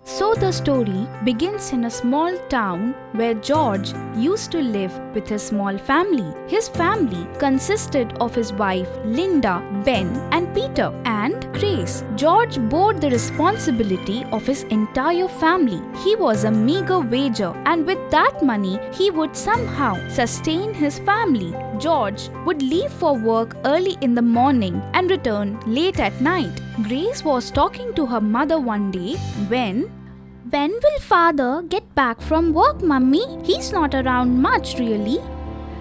So the story begins in a small town where George used to live with his small family. His family consisted of his wife Linda, Ben and Peter and Grace. George bore the responsibility of his entire family. He was a meager wager, and with that money he would somehow sustain his family. George would leave for work early in the morning and return late at night. Grace was talking to her mother one day when will father get back from work, mummy? He's not around much really.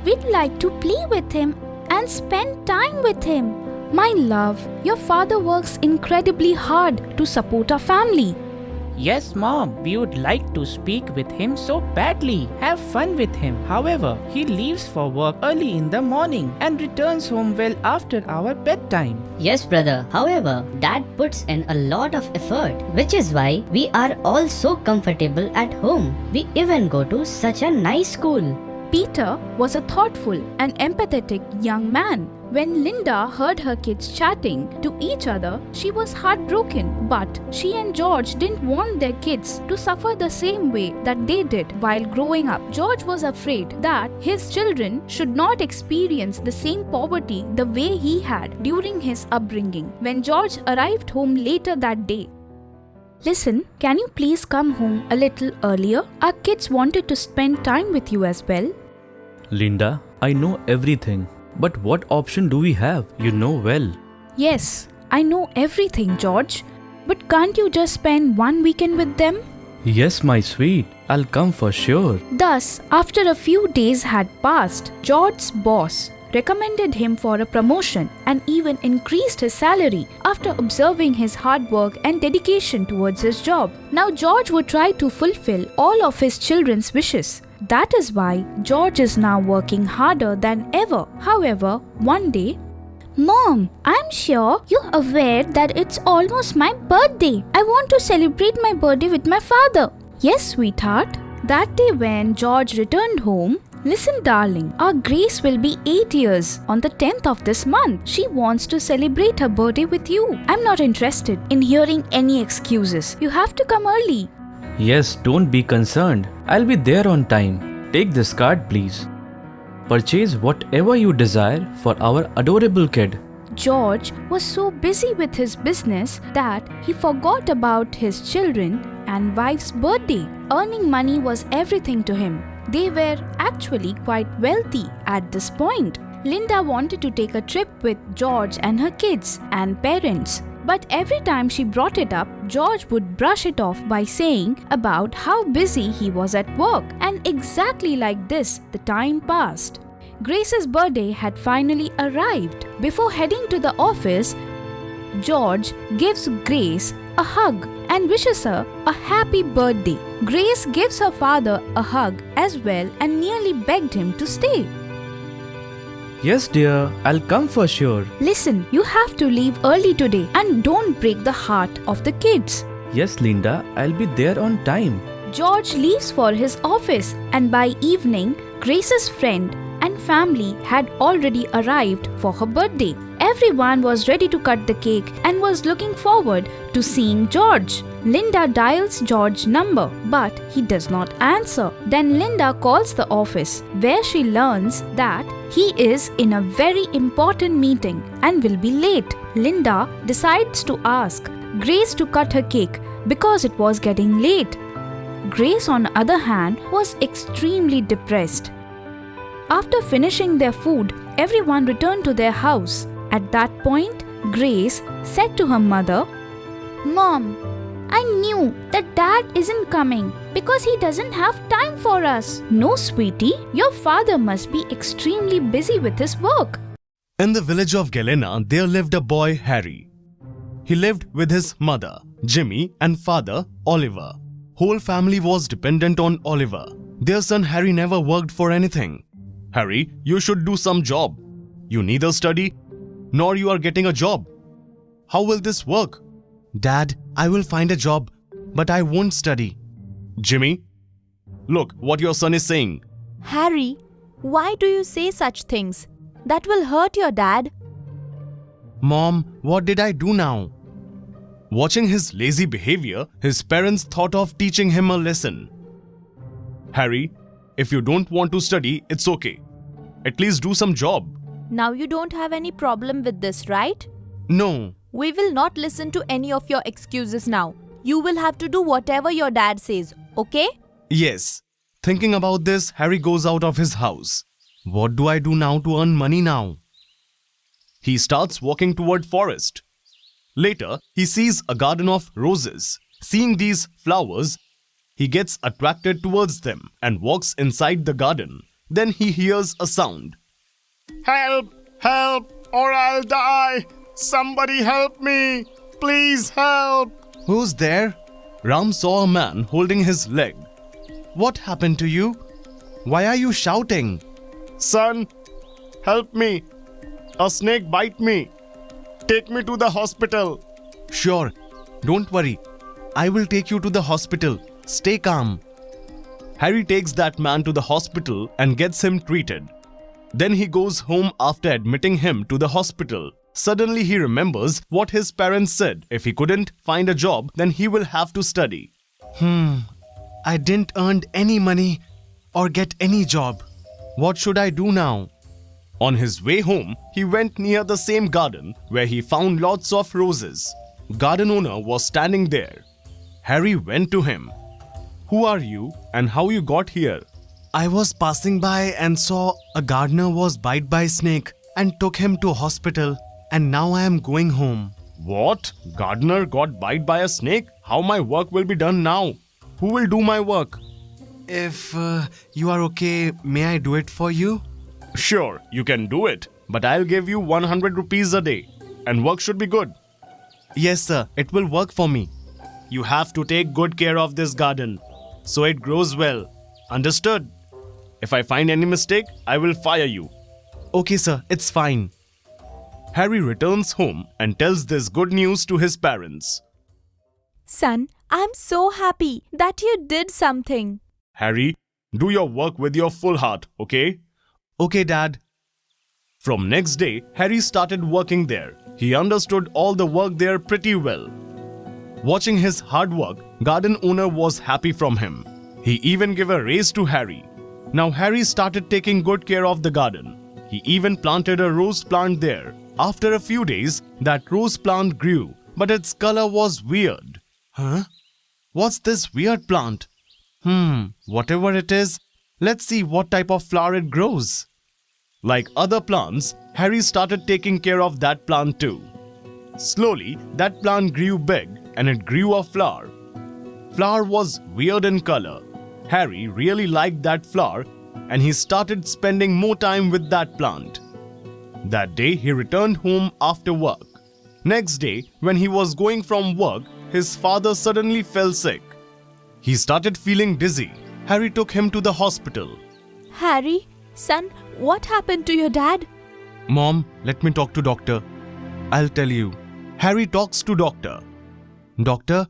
We'd like to play with him and spend time with him. My love, your father works incredibly hard to support our family. Yes, Mom, we would like to speak with him so badly. Have fun with him. However, he leaves for work early in the morning and returns home well after our bedtime. Yes, brother. However, Dad puts in a lot of effort, which is why we are all so comfortable at home. We even go to such a nice school. Peter was a thoughtful and empathetic young man. When Linda heard her kids chatting to each other, she was heartbroken. But she and George didn't want their kids to suffer the same way that they did while growing up. George was afraid that his children should not experience the same poverty the way he had during his upbringing. When George arrived home later that day, "Listen, can you please come home a little earlier? Our kids wanted to spend time with you as well." Linda, I know everything. But what option do we have? You know well. "Yes, I know everything, George. But can't you just spend one weekend with them?" Yes, my sweet. I'll come for sure. Thus, after a few days had passed, George's boss recommended him for a promotion and even increased his salary after observing his hard work and dedication towards his job. Now George would try to fulfill all of his children's wishes. That is why George is now working harder than ever. However, one day, "Mom, I'm sure you're aware that it's almost my birthday. I want to celebrate my birthday with my father." "Yes, sweetheart." That day when George returned home, "Listen, darling, our Grace will be 8 years on the 10th of this month. She wants to celebrate her birthday with you. I'm not interested in hearing any excuses. You have to come early." Yes, don't be concerned. I'll be there on time. Take this card, please. Purchase whatever you desire for our adorable kid. George was so busy with his business that he forgot about his children and wife's birthday. Earning money was everything to him. They were actually quite wealthy at this point. Linda wanted to take a trip with George and her kids and parents. But every time she brought it up, George would brush it off by saying about how busy he was at work. And exactly like this, the time passed. Grace's birthday had finally arrived. Before heading to the office, George gives Grace a hug and wishes her a happy birthday. Grace gives her father a hug as well and nearly begged him to stay. Yes, dear, I'll come for sure. "Listen, you have to leave early today and don't break the heart of the kids." Yes, Linda, I'll be there on time. George leaves for his office, and by evening, Grace's friend and family had already arrived for her birthday. Everyone was ready to cut the cake and was looking forward to seeing George. Linda dials George's number, but he does not answer. Then Linda calls the office, where she learns that he is in a very important meeting and will be late. Linda decides to ask Grace to cut her cake because it was getting late. Grace, on the other hand, was extremely depressed. After finishing their food, everyone returned to their house. At that point, Grace said to her mother, "Mom, I knew that Dad isn't coming because he doesn't have time for us." "No, sweetie, your father must be extremely busy with his work." In the village of Galena, there lived a boy, Harry. He lived with his mother, Jimmy, and father, Oliver. Whole family was dependent on Oliver. Their son Harry never worked for anything. "Harry, you should do some job. You neither study nor you are getting a job. How will this work?" "Dad, I will find a job, but I won't study." "Jimmy, look what your son is saying." "Harry, why do you say such things? That will hurt your dad." "Mom, what did I do now?" Watching his lazy behavior, his parents thought of teaching him a lesson. Harry, if you don't want to study, it's okay. At least do some job. Now you don't have any problem with this, right? No. We will not listen to any of your excuses now. You will have to do whatever your dad says, okay? Yes. Thinking about this, Harry goes out of his house. What do I do now to earn money now? He starts walking toward forest. Later, he sees a garden of roses. Seeing these flowers, he gets attracted towards them and walks inside the garden. Then he hears a sound. Help! Help! Or I'll die! Somebody help me! Please help! Who's there? Ram saw a man holding his leg. What happened to you? Why are you shouting? Son, help me! A snake bite me! Take me to the hospital! Sure, don't worry. I will take you to the hospital. Stay calm. Harry takes that man to the hospital and gets him treated. Then he goes home after admitting him to the hospital. Suddenly he remembers what his parents said. If he couldn't find a job, then he will have to study. I didn't earn any money or get any job. What should I do now? On his way home, he went near the same garden where he found lots of roses. Garden owner was standing there. Harry went to him. Who are you and how you got here? I was passing by and saw a gardener was bite by snake and took him to hospital, and now I am going home. What? Gardener got bite by a snake? How my work will be done now? Who will do my work? If you are okay, may I do it for you? Sure, you can do it, but I'll give you 100 rupees a day, and work should be good. Yes, sir, it will work for me. You have to take good care of this garden, so it grows well. Understood? If I find any mistake, I will fire you. Okay, sir, it's fine. Harry returns home and tells this good news to his parents. Son, I'm so happy that you did something. Harry, do your work with your full heart, okay? Okay, Dad. From next day, Harry started working there. He understood all the work there pretty well. Watching his hard work, garden owner was happy from him. He even gave a raise to Harry. Now Harry started taking good care of the garden. He even planted a rose plant there. After a few days, that rose plant grew, but its color was weird. Huh? What's this weird plant? Whatever it is, let's see what type of flower it grows. Like other plants, Harry started taking care of that plant too. Slowly, that plant grew big and it grew a flower. Flower was weird in color. Harry really liked that flower and he started spending more time with that plant. That day, he returned home after work. Next day, when he was going from work, his father suddenly fell sick. He started feeling dizzy. Harry took him to the hospital. Harry, son, what happened to your dad? Mom, let me talk to doctor. I'll tell you. Harry talks to doctor. Doctor,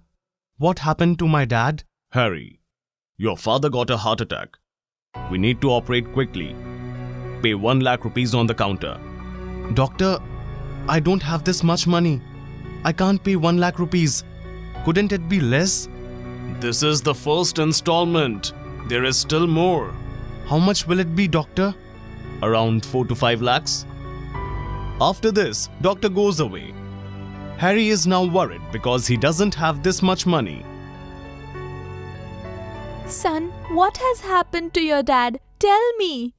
what happened to my dad? Harry, your father got a heart attack. We need to operate quickly. Pay 1 lakh rupees on the counter. Doctor, I don't have this much money. I can't pay 1 lakh rupees. Couldn't it be less? This is the first installment. There is still more. How much will it be, doctor? Around 4 to 5 lakhs. After this, doctor goes away. Harry is now worried because he doesn't have this much money. Son, what has happened to your dad? Tell me.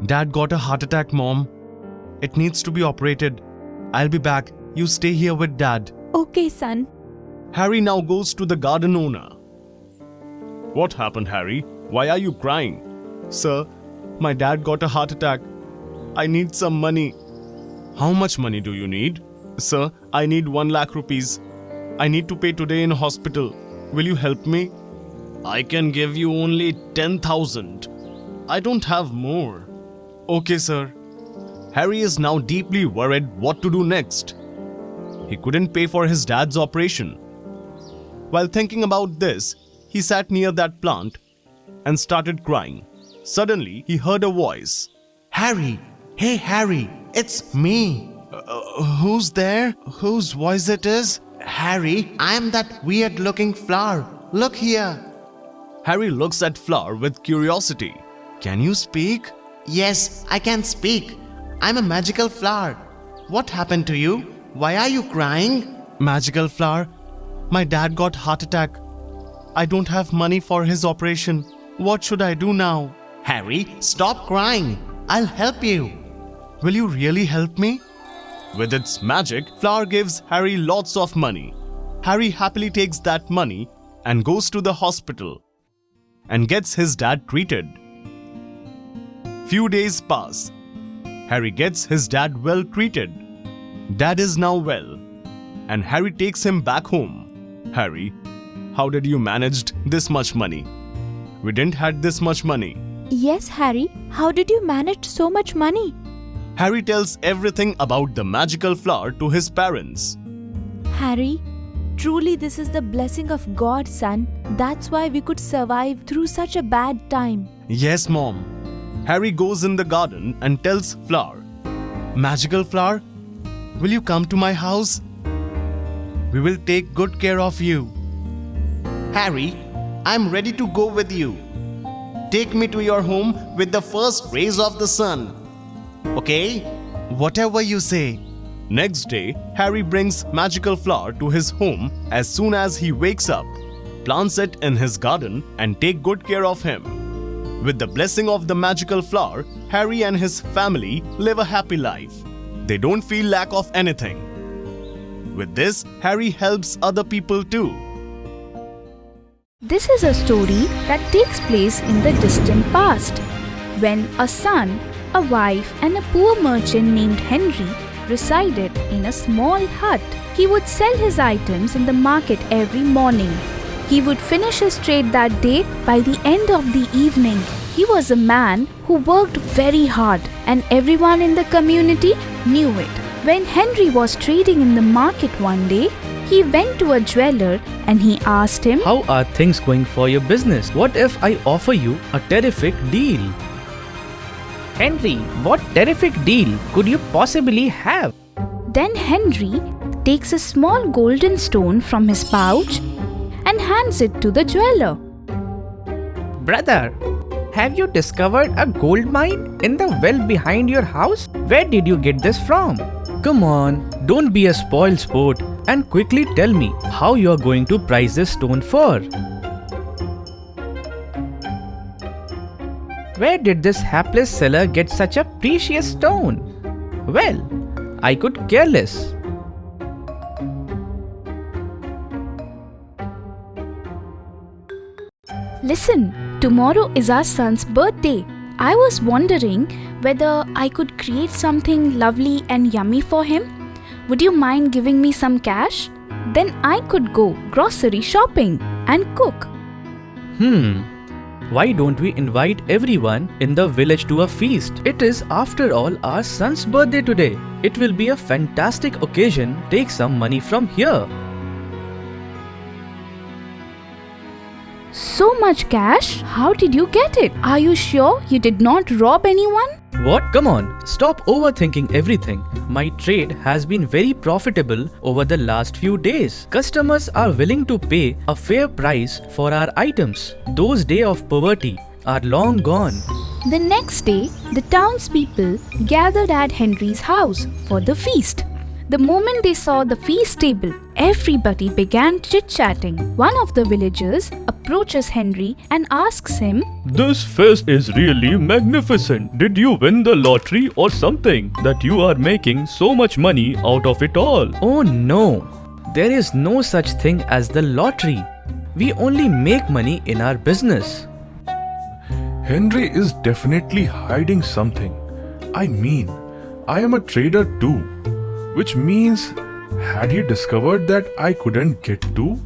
Dad got a heart attack, Mom. It needs to be operated. I'll be back. You stay here with Dad. Okay, son. Harry now goes to the garden owner. What happened, Harry? Why are you crying? Sir, my dad got a heart attack. I need some money. How much money do you need? Sir, I need 1 lakh rupees. I need to pay today in hospital. Will you help me? I can give you only 10,000. I don't have more. Okay, sir. Harry is now deeply worried what to do next. He couldn't pay for his dad's operation. While thinking about this, he sat near that plant and started crying. Suddenly, he heard a voice. Harry! Hey, Harry! It's me! Who's there? Whose voice it is? Harry, I am that weird looking flower. Look here. Harry looks at Flower with curiosity. Can you speak? Yes, I can speak. I'm a magical flower. What happened to you? Why are you crying? Magical Flower, my dad got heart attack. I don't have money for his operation. What should I do now? Harry, stop crying. I'll help you. Will you really help me? With its magic, Flower gives Harry lots of money. Harry happily takes that money and goes to the hospital and gets his dad treated. Few days pass. Harry gets his dad well treated. Dad is now well, and Harry takes him back home. Harry, how did you manage this much money? We didn't had this much money. Yes, Harry. How did you manage so much money? Harry tells everything about the magical flower to his parents. Harry, truly this is the blessing of God, son. That's why we could survive through such a bad time. Yes, Mom. Harry goes in the garden and tells Flower, Magical Flower, will you come to my house? We will take good care of you. Harry, I'm ready to go with you. Take me to your home with the first rays of the sun. Okay? Whatever you say. Next day, Harry brings Magical Flower to his home as soon as he wakes up, plants it in his garden and take good care of him. With the blessing of the Magical Flower, Harry and his family live a happy life. They don't feel lack of anything. With this, Harry helps other people too. This is a story that takes place in the distant past, when a son, a wife, and a poor merchant named Henry resided in a small hut. He would sell his items in the market every morning. He would finish his trade that day by the end of the evening. He was a man who worked very hard, and everyone in the community knew it. When Henry was trading in the market one day, he went to a jeweler and he asked him, How are things going for your business? What if I offer you a terrific deal? Henry, what terrific deal could you possibly have? Then Henry takes a small golden stone from his pouch and hands it to the jeweler. Brother, have you discovered a gold mine in the well behind your house? Where did you get this from? Come on, don't be a spoiled sport and quickly tell me how you are going to price this stone for. Where did this hapless seller get such a precious stone? Well, I could care less. Listen, tomorrow is our son's birthday. I was wondering whether I could create something lovely and yummy for him. Would you mind giving me some cash? Then I could go grocery shopping and cook. Why don't we invite everyone in the village to a feast? It is after all our son's birthday today. It will be a fantastic occasion. Take some money from here. So much cash? How did you get it? Are you sure you did not rob anyone? What? Come on, stop overthinking everything. My trade has been very profitable over the last few days. Customers are willing to pay a fair price for our items. Those days of poverty are long gone. The next day, the townspeople gathered at Henry's house for the feast. The moment they saw the feast table, everybody began chit-chatting. One of the villagers approaches Henry and asks him, This feast is really magnificent. Did you win the lottery or something that you are making so much money out of it all? Oh no, there is no such thing as the lottery. We only make money in our business. Henry is definitely hiding something. I mean, I am a trader too, which means had he discovered that I couldn't get to?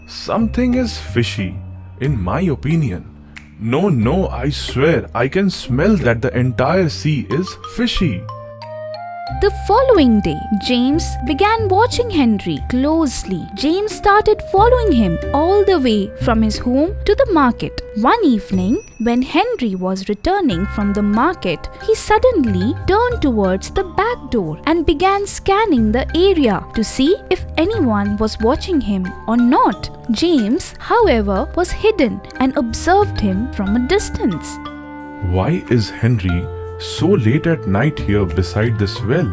Something is fishy, in my opinion. No, I swear I can smell that the entire sea is fishy. The following day, James began watching Henry closely. James started following him all the way from his home to the market. One evening, when Henry was returning from the market, he suddenly turned towards the back door and began scanning the area to see if anyone was watching him or not. James, however, was hidden and observed him from a distance. Why is Henry so late at night here beside this well?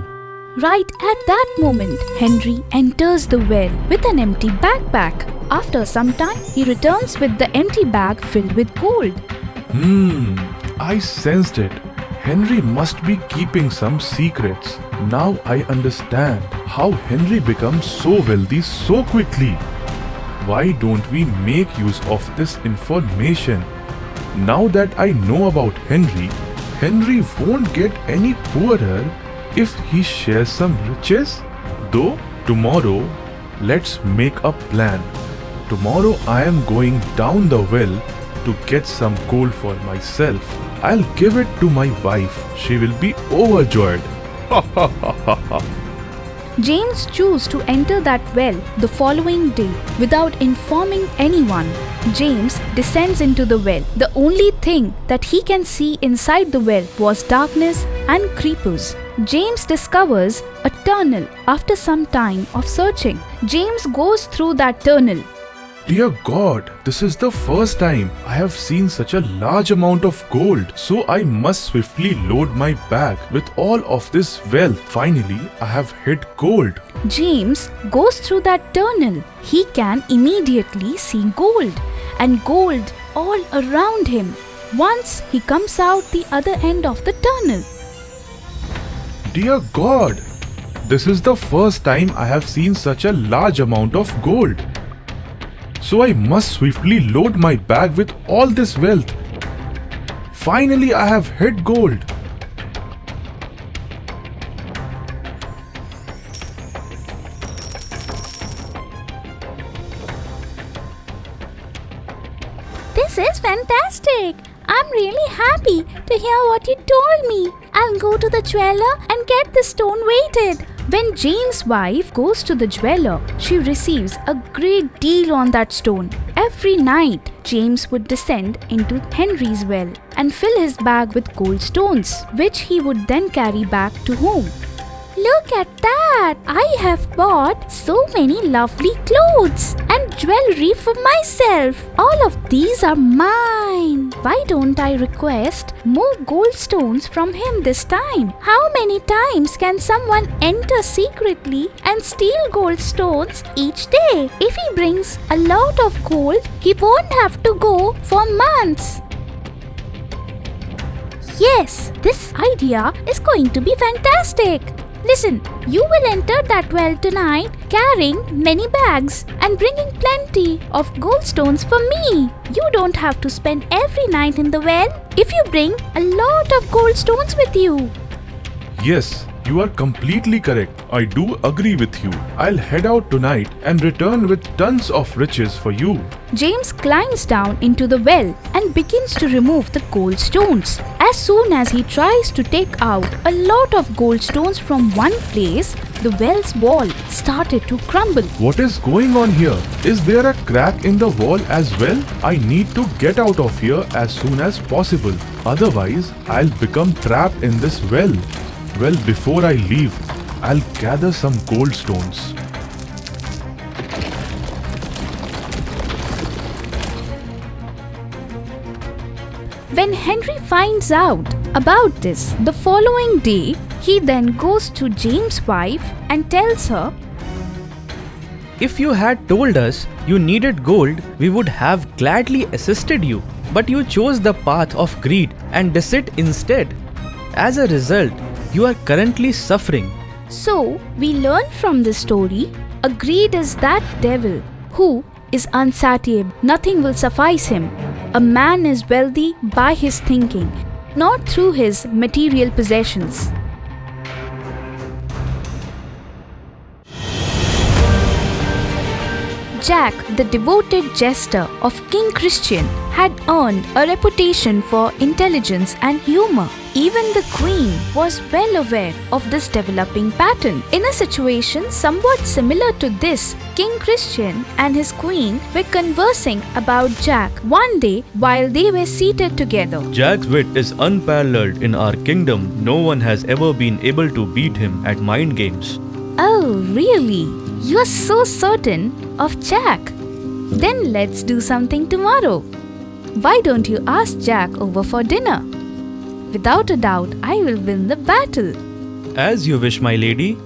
Right at that moment, Henry enters the well with an empty backpack. After some time, he returns with the empty bag filled with gold. I sensed it. Henry must be keeping some secrets. Now I understand how Henry becomes so wealthy so quickly. Why don't we make use of this information? Now that I know about Henry, Henry won't get any poorer if he shares some riches. Though tomorrow, let's make a plan. Tomorrow I am going down the well to get some gold for myself. I'll give it to my wife. She will be overjoyed. James chose to enter that well the following day without informing anyone. James descends into the well. The only thing that he can see inside the well was darkness and creepers. James discovers a tunnel after some time of searching. James goes through that tunnel. Dear God, this is the first time I have seen such a large amount of gold. So I must swiftly load my bag with all of this wealth. Finally, I have hit gold. James goes through that tunnel. He can immediately see gold and gold all around him. Once he comes out the other end of the tunnel. Dear God, this is the first time I have seen such a large amount of gold. So I must swiftly load my bag with all this wealth. Finally, I have hit gold. This is fantastic. I'm really happy to hear what you told me. I'll go to the jeweler and get the stone weighted. When James' wife goes to the jeweler, she receives a great deal on that stone. Every night, James would descend into Henry's well and fill his bag with gold stones, which he would then carry back to home. Look at that! I have bought so many lovely clothes and jewelry for myself. All of these are mine. Why don't I request more gold stones from him this time? How many times can someone enter secretly and steal gold stones each day? If he brings a lot of gold, he won't have to go for months. Yes, this idea is going to be fantastic. Listen, you will enter that well tonight carrying many bags and bringing plenty of gold stones for me. You don't have to spend every night in the well if you bring a lot of gold stones with you. Yes, you are completely correct. I do agree with you. I'll head out tonight and return with tons of riches for you. James climbs down into the well and begins to remove the gold stones. As soon as he tries to take out a lot of gold stones from one place, the well's wall started to crumble. What is going on here? Is there a crack in the wall as well? I need to get out of here as soon as possible. Otherwise, I'll become trapped in this well. Well, before I leave, I'll gather some gold stones. When Henry finds out about this the following day, he then goes to James' wife and tells her, If you had told us you needed gold, we would have gladly assisted you. But you chose the path of greed and deceit instead. As a result, you are currently suffering. So, we learn from this story, a greed is that devil who is unsatiable. Nothing will suffice him. A man is wealthy by his thinking, not through his material possessions. Jack, the devoted jester of King Christian, had earned a reputation for intelligence and humor. Even the queen was well aware of this developing pattern. In a situation somewhat similar to this, King Christian and his queen were conversing about Jack one day while they were seated together. Jack's wit is unparalleled in our kingdom. No one has ever been able to beat him at mind games. Oh, really? You are so certain of Jack? Then let's do something tomorrow. Why don't you ask Jack over for dinner? Without a doubt, I will win the battle. As you wish, my lady.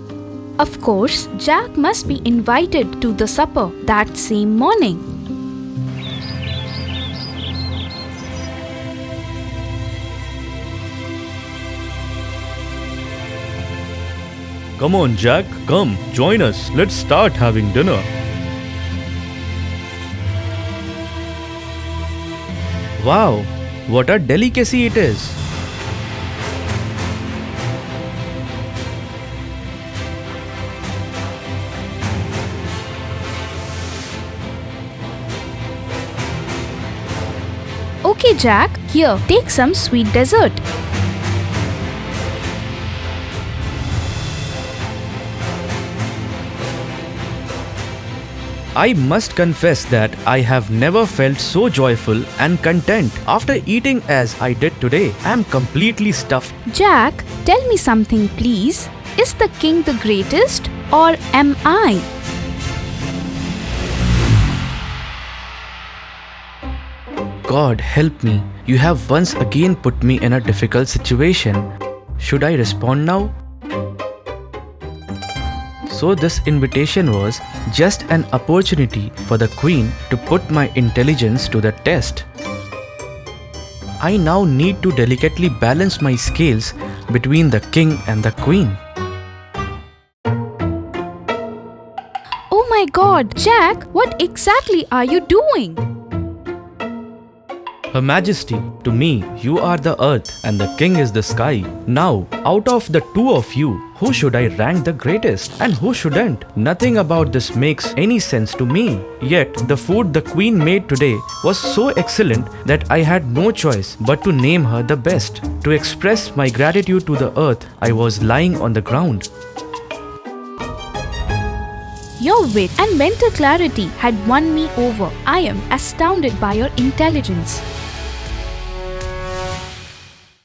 Of course, Jack must be invited to the supper that same morning. Come on, Jack. Come, join us. Let's start having dinner. Wow, what a delicacy it is. Okay, Jack, here, take some sweet dessert. I must confess that I have never felt so joyful and content after eating as I did today. I am completely stuffed. Jack, tell me something please. Is the king the greatest or am I? God help me. You have once again put me in a difficult situation. Should I respond now? So this invitation was just an opportunity for the queen to put my intelligence to the test. I now need to delicately balance my scales between the king and the queen. Oh my God, Jack, what exactly are you doing? Her Majesty, to me, you are the earth and the king is the sky. Now, out of the two of you, who should I rank the greatest and who shouldn't? Nothing about this makes any sense to me. Yet, the food the queen made today was so excellent that I had no choice but to name her the best. To express my gratitude to the earth, I was lying on the ground. Your wit and mental clarity had won me over. I am astounded by your intelligence.